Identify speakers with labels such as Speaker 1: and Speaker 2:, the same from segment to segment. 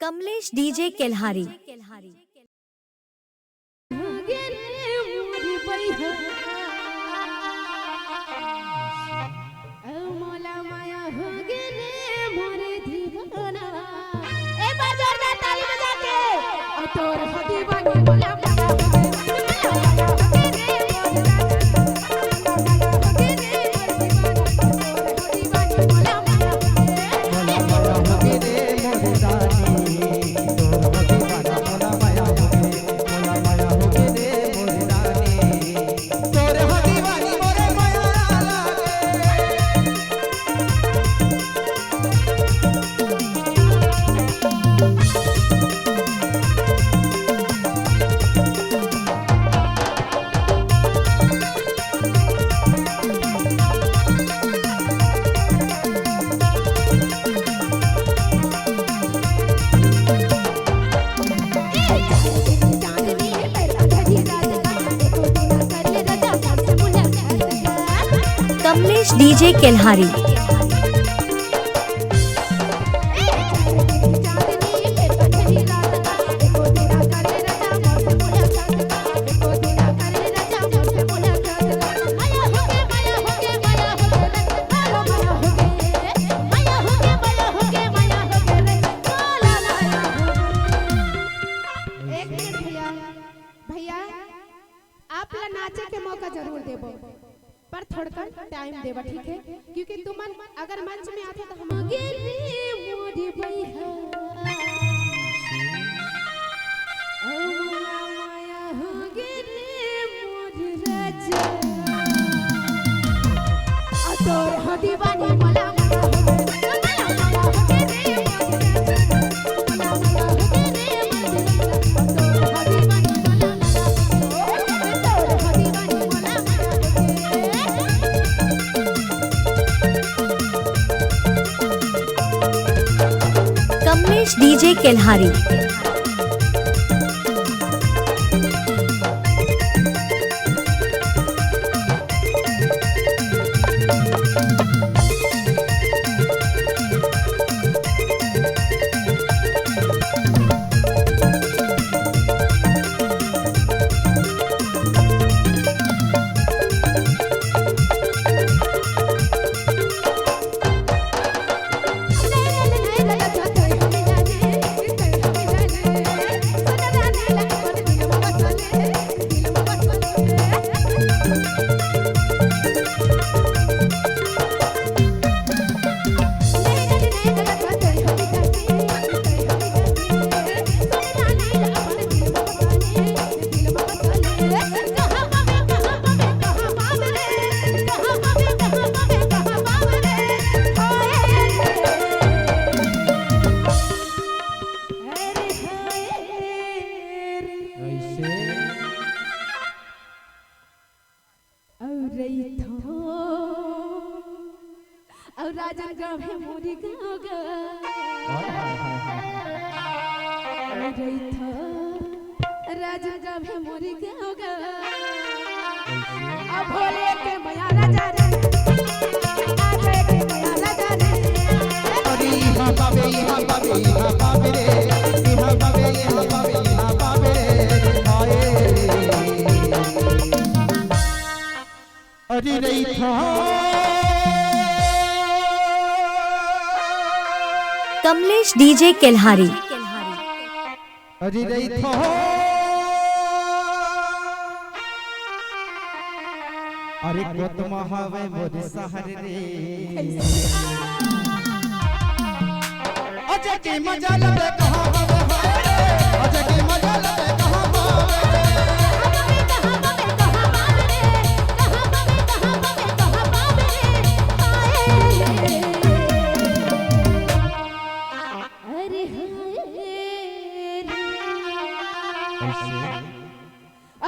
Speaker 1: Kamlesh DJ Kelhari. Kamlesh DJ Kelhari.
Speaker 2: भैया आप ला नाचे के मौका जरूर देबो पर थोड़ा टाइम देबा, ठीक है? क्योंकि तुम अगर मंच में आते तो हम गेली मोरी भैया ओ माया हो गेली मोरी राजा आ तोर हो दीवानी मला
Speaker 1: कमलेश डीजे केल्हारी। और राजन गाँव है मोरी गाँव गा राजन गाँव है मोरी गाँव गा अब भोले के मैया राजा रे आजे के मैया राजा रे
Speaker 3: अरे यहाँ बाबे रे यहाँ बाबे रे आए अरे नहीं था
Speaker 1: कमलेश डीजे केल्हारी।
Speaker 3: अरे नहीं था अरे कोत महावे मोर सहर रे अजय के मजा लगे कहां हवे अजय के मजा लगे कहां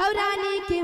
Speaker 2: और रानी के